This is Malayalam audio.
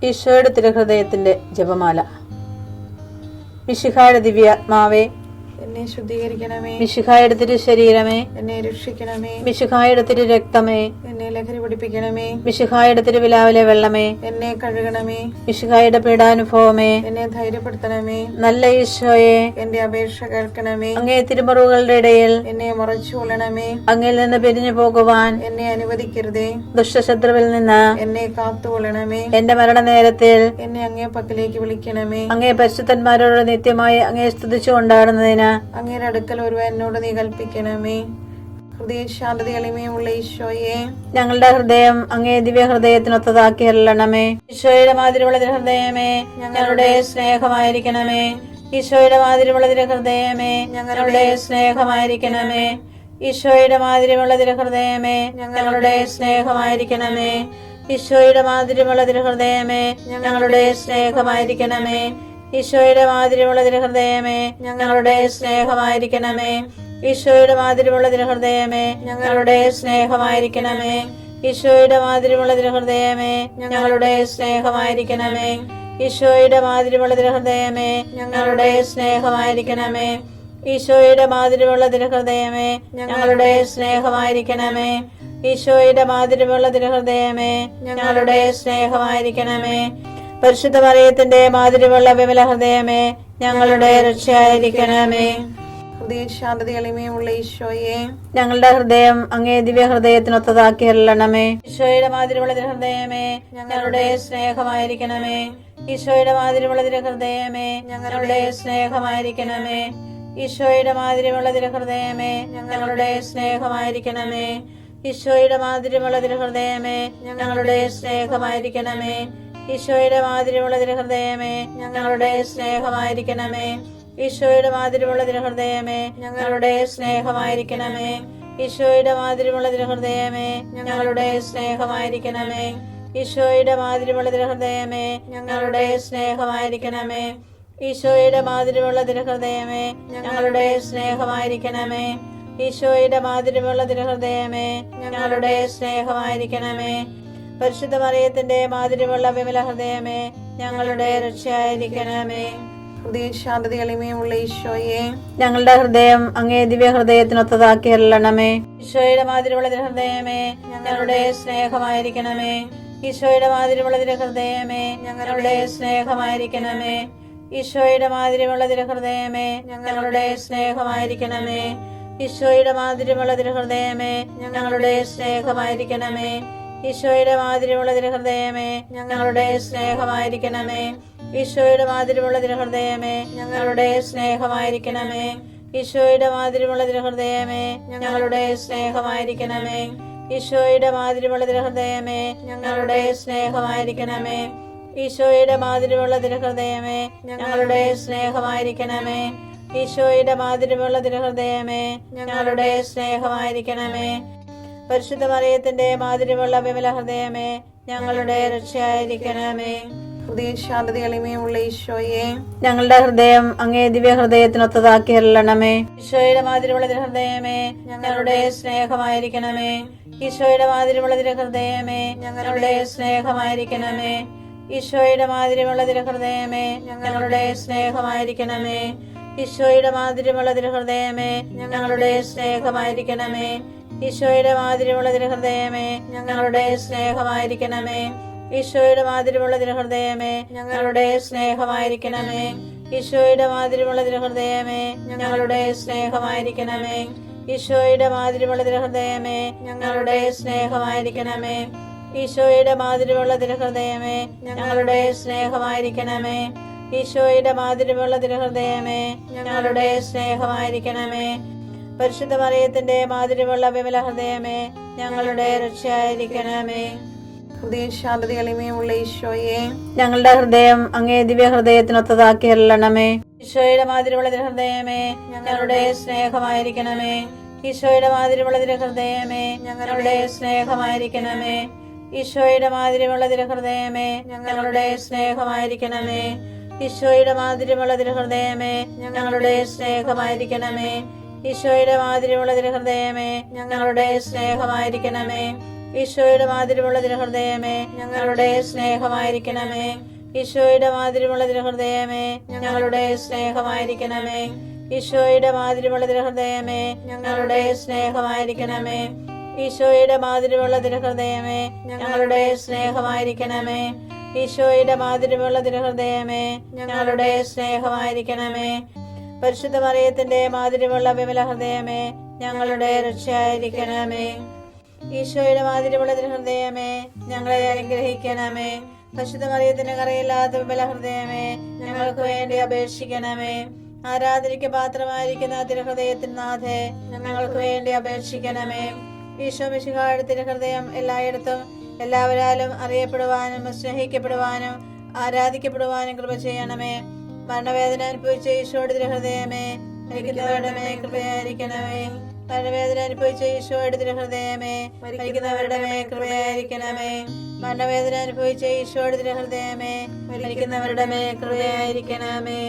ഈശോയുടെ തിരുഹൃദയത്തിന്റെ ജപമാല. മിശിഹായുടെ ദിവ്യാത്മാവേ, എന്നെ ശുദ്ധീകരിക്കണമേ. മിശിഹായുടെ തിരു ശരീരമേ, എന്നെ രക്ഷിക്കണമേ. മിശിഹായുടെ തിരു രക്തമേ, എന്നെ ലഹരി പിടിപ്പിക്കണമേ. മിശിഹായുടെ തിരുവിലാവിലെ വെള്ളമേ, എന്നെ കഴുകണമേ. മിശിഹായുടെ പീഡാനുഭവമേ, എന്നെ ധൈര്യപ്പെടുത്തണമേ. നല്ല ഈശോയെ, എന്റെ അപേക്ഷ കേൾക്കണമേ. അങ്ങേ തിരുമുറിവുകളുടെ ഇടയിൽ എന്നെ മറച്ചു കൊള്ളണമേ. അങ്ങിൽ നിന്ന് പിരിഞ്ഞു പോകുവാൻ എന്നെ അനുവദിക്കരുതേ. ദുഷ്ടശത്രുവിൽ നിന്ന് എന്നെ കാത്തുകൊള്ളണമേ. എന്റെ മരണനേരത്തിൽ എന്നെ അങ്ങേ പക്കലേക്ക് വിളിക്കണമേ. അങ്ങേ പരിശുദ്ധന്മാരോട് നിത്യമായി അങ്ങേ സ്തുതിച്ചു കൊണ്ടാടുന്നതിന് അങ്ങയുടെ അടുക്കൽ ഒരുവൻ എന്നോട് നീ കൽപ്പിക്കണമേ. ഹൃദയശാന്തത എളിമയുള്ള ഈശോയെ, ഞങ്ങളുടെ ഹൃദയം അങ്ങേ ദിവ്യ ഹൃദയത്തിനൊത്തതാക്കി അരുളണമേ. ഈശോയുടെ മാതിരിയുള്ള ഹൃദയമേ, ഞങ്ങളുടെ സ്നേഹമായിരിക്കണമേ. ഈശോയുടെ മാതിരിയുള്ള ഹൃദയമേ, ഞങ്ങളുടെ സ്നേഹമായിരിക്കണമേ. ഈശോയുടെ മാതിരിയുള്ള ഹൃദയമേ, ഞങ്ങളുടെ സ്നേഹമായിരിക്കണമേ. ഈശോയുടെ മാതിരിയുള്ള ഹൃദയമേ, ഞങ്ങളുടെ സ്നേഹമായിരിക്കണമേ. ഈശോയുടെ മാതിരിയുള്ള ഹൃദയമേ, ഞങ്ങളുടെ സ്നേഹമായിരിക്കണമേ. ഈശോയുടെ മാതിരിയുള്ള ഹൃദയമേ, ഞങ്ങളുടെ സ്നേഹമായിരിക്കണമേ. ഈശോയുടെ മാതിരിയുള്ള ഹൃദയമേ, ഞങ്ങളുടെ സ്നേഹമായിരിക്കണമേ. ഈശോയുടെ മാതിരിയുള്ള ഹൃദയമേ, ഞങ്ങളുടെ സ്നേഹമായിരിക്കണമേ. ഈശോയുടെ മാതിരിയുള്ള ഹൃദയമേ, ഞങ്ങളുടെ സ്നേഹമായിരിക്കണമേ. ഈശോയുടെ മാതിരിയുള്ള ഹൃദയമേ, ഞങ്ങളുടെ സ്നേഹമായിരിക്കണമേ. പരിശുദ്ധ മറിയത്തിന്റെ മാതിരിയുള്ള വിമല ഹൃദയമേ, ഞങ്ങളുടെ രക്ഷയായിരിക്കണമേ. ഹൃദയശാന്തത എളിമയുള്ള ഈശോയെ, ഞങ്ങളുടെ ഹൃദയം അങ്ങേ ദിവ്യ ഹൃദയത്തിനൊത്തതാക്കി അരുളണമേ. ഈശോയുടെ മാതിരിയുള്ള ഹൃദയമേ, ഞങ്ങളുടെ സ്നേഹമായിരിക്കണമേ. ഈശോയുടെ മാതിരിയുള്ള ഹൃദയമേ, ഞങ്ങളുടെ സ്നേഹമായിരിക്കണമേ. ഈശോയുടെ മാതിരിയുള്ള ഹൃദയമേ, ഞങ്ങളുടെ സ്നേഹമായിരിക്കണമേ. ഈശോയുടെ മാതിരിയുള്ള ഹൃദയമേ, ഞങ്ങളുടെ സ്നേഹമായിരിക്കണമേ. ഈശോയുടെ മാതിരിയുള്ള ഹൃദയമേ, ഞങ്ങളുടെ സ്നേഹമായിരിക്കണമേ. ഈശോയുടെ മാതിരിയുള്ള ഹൃദയമേ, ഞങ്ങളുടെ സ്നേഹമായിരിക്കണമേ. ഈശോയുടെ മാതിരിയുള്ള ഹൃദയമേ, ഞങ്ങളുടെ സ്നേഹമായിരിക്കണമേ. ഈശോയുടെ മാതിരിയുള്ള ഹൃദയമേ, ഞങ്ങളുടെ സ്നേഹമായിരിക്കണമേ. ഈശോയുടെ മാതിരിയുള്ള ഹൃദയമേ, ഞങ്ങളുടെ സ്നേഹമായിരിക്കണമേ. ഈശോയുടെ മാതിരിയുള്ള ഹൃദയമേ, ഞങ്ങളുടെ സ്നേഹമായിരിക്കണമേ. പരിശുദ്ധ മറിയത്തിന്റെ മാതിരിയുള്ള വിമല ഹൃദയമേ, ഞങ്ങളുടെ രക്ഷയായിരിക്കണമേ. ഹൃദയശാന്തത എളിമയുള്ള ഈശോയെ, ഞങ്ങളുടെ ഹൃദയം അങ്ങേ ദിവ്യ ഹൃദയത്തിനൊത്തതാക്കി അരുളണമേ. ഈശോയുടെ മാതിരിയുള്ള ഹൃദയമേ, ഞങ്ങളുടെ സ്നേഹമായിരിക്കണമേ. ഈശോയുടെ മാതിരിയുള്ള ഹൃദയമേ, ഞങ്ങളുടെ സ്നേഹമായിരിക്കണമേ. ഈശോയുടെ മാതിരിയുള്ള ഹൃദയമേ, ഞങ്ങളുടെ സ്നേഹമായിരിക്കണമേ. ഈശോയുടെ മാതിരിയുള്ള ഹൃദയമേ, ഞങ്ങളുടെ സ്നേഹമായിരിക്കണമേ. ഈശോയുടെ മാതിരിയുള്ള ഹൃദയമേ, ഞങ്ങളുടെ സ്നേഹമായിരിക്കണമേ. ഈശോയുടെ മാതിരിയുള്ള ഹൃദയമേ, ഞങ്ങളുടെ സ്നേഹമായിരിക്കണമേ. ഈശോയുടെ മാതിരിയുള്ള ഹൃദയമേ, ഞങ്ങളുടെ സ്നേഹമായിരിക്കണമേ. ഈശോയുടെ മാതിരിയുള്ള ഹൃദയമേ, ഞങ്ങളുടെ സ്നേഹമായിരിക്കണമേ. ഈശോയുടെ മാതിരിയുള്ള ഹൃദയമേ, ഞങ്ങളുടെ സ്നേഹമായിരിക്കണമേ. ഈശോയുടെ മാതിരിയുള്ള ഹൃദയമേ, ഞങ്ങളുടെ സ്നേഹമായിരിക്കണമേ. പരിശുദ്ധ മറിയത്തിന്റെ മാതിരിയുള്ള വിമല ഹൃദയമേ, ഞങ്ങളുടെ രക്ഷയായിരിക്കണമേ. ഹൃദയശാന്തത എളിമയുള്ള ഈശോയെ, ഞങ്ങളുടെ ഹൃദയം അങ്ങേ ദിവ്യ ഹൃദയത്തിനൊത്തതാക്കി അരുളണമേ. ഈശോയുടെ മാതിരിയുള്ള ഹൃദയമേ, ഞങ്ങളുടെ സ്നേഹമായിരിക്കണമേ. ഈശോയുടെ മാതിരിയുള്ള ഹൃദയമേ, ഞങ്ങളുടെ സ്നേഹമായിരിക്കണമേ. ഈശോയുടെ മാതിരിയുള്ള ഹൃദയമേ, ഞങ്ങളുടെ സ്നേഹമായിരിക്കണമേ. ഈശോയുടെ മാതിരിയുള്ള ഹൃദയമേ, ഞങ്ങളുടെ സ്നേഹമായിരിക്കണമേ. ഈശോയുടെ മാതിരിയുള്ള ഹൃദയമേ, ഞങ്ങളുടെ സ്നേഹമായിരിക്കണമേ. ഈശോയുടെ മാതിരിയുള്ള ഹൃദയമേ, ഞങ്ങളുടെ സ്നേഹമായിരിക്കണമേ. ഈശോയുടെ മാതിരിയുള്ള ഹൃദയമേ, ഞങ്ങളുടെ സ്നേഹമായിരിക്കണമേ. ഈശോയുടെ മാതിരിയുള്ള ഹൃദയമേ, ഞങ്ങളുടെ സ്നേഹമായിരിക്കണമേ. ഈശോയുടെ മാതിരിയുള്ള ഹൃദയമേ, ഞങ്ങളുടെ സ്നേഹമായിരിക്കണമേ. ഈശോയുടെ മാതിരിയുള്ള ഹൃദയമേ, ഞങ്ങളുടെ സ്നേഹമായിരിക്കണമേ. പരിശുദ്ധ മറിയത്തിന്റെ മാതിരിയുള്ള വിമല ഹൃദയമേ, ഞങ്ങളുടെ രക്ഷയായിരിക്കണമേ. ഹൃദയശാന്തത എളിമയുള്ള ഈശോയെ, ഞങ്ങളുടെ ഹൃദയം അങ്ങേ ദിവ്യ ഹൃദയത്തിനൊത്തതാക്കി അരുളണമേ. ഈശോയുടെ മാതിരിയുള്ള ഹൃദയമേ, ഞങ്ങളുടെ സ്നേഹമായിരിക്കണമേ. ഈശോയുടെ മാതിരിയുള്ള ഹൃദയമേ, ഞങ്ങളുടെ സ്നേഹമായിരിക്കണമേ. ഈശോയുടെ മാതിരിയുള്ള ഹൃദയമേ, ഞങ്ങളുടെ സ്നേഹമായിരിക്കണമേ. ഈശോയുടെ മാതിരിയുള്ള ഹൃദയമേ, ഞങ്ങളുടെ സ്നേഹമായിരിക്കണമേ. ഈശോയുടെ മാതിരിയുള്ള ഹൃദയമേ, ഞങ്ങളുടെ സ്നേഹമായിരിക്കണമേ. ഈശോയുടെ മാതിരിയുള്ള തിരുഹൃദയമേ ഞങ്ങളുടെ സ്നേഹമായിരിക്കണമേ. ഈശോയുടെ മാതിരിയുള്ള തിരുഹൃദയമേ ഞങ്ങളുടെ സ്നേഹമായിരിക്കണമേ. ഈശോയുടെ മാതിരിയുള്ള തിരുഹൃദയമേ ഞങ്ങളുടെ സ്നേഹമായിരിക്കണമേ. ഈശോയുടെ മാതിരിയുള്ള തിരുഹൃദയമേ ഞങ്ങളുടെ സ്നേഹമായിരിക്കണമേ. ഈശോയുടെ മാതിരിയുള്ള തിരുഹൃദയമേ ഞങ്ങളുടെ സ്നേഹമായിരിക്കണമേ. പരിശുദ്ധ മറിയത്തിന്റെ മാതിരിയുള്ള വിമല ഹൃദയമേ ഞങ്ങളുടെ രക്ഷയായിരിക്കണമേ. ഈശോയുടെ മാതിരിയുള്ള തിരുഹൃദയമേ ഞങ്ങളെ അനുഗ്രഹിക്കണമേ. പരിശുദ്ധ മറിയത്തിന്റെ കറയില്ലാത്ത വിമല ഹൃദയമേ ഞങ്ങൾക്ക് വേണ്ടി അപേക്ഷിക്കണമേ. ആരാധനയ്ക്ക് പാത്രമായിരിക്കുന്ന തിരുഹൃദയത്തിന് നാഥേ ഞങ്ങൾക്ക് വേണ്ടി അപേക്ഷിക്കണമേ. ഈശോ മിശിഹായുടെ തിരുഹൃദയം എല്ലായിടത്തും എല്ലാവരാലും അറിയപ്പെടുവാനും സ്നേഹിക്കപ്പെടുവാനും ആരാധിക്കപ്പെടുവാനും കൃപ ചെയ്യണമേ. മരണവേദന അനുഭവിച്ച ഈശോയുടെ തിരുഹൃദയമേ മരിക്കുന്നവരുടെ മേൽ കൃപയായിരിക്കണമേ. മരണവേദന അനുഭവിച്ച ഈശോയുടെ തിരുഹൃദയമേ മരിക്കുന്നവരുടെ മേൽ കൃപയായിരിക്കണമേ. മരണവേദന അനുഭവിച്ച ഈശോയുടെ തിരുഹൃദയമേ മരിക്കുന്നവരുടെ മേൽ കൃപയായിരിക്കണമേ.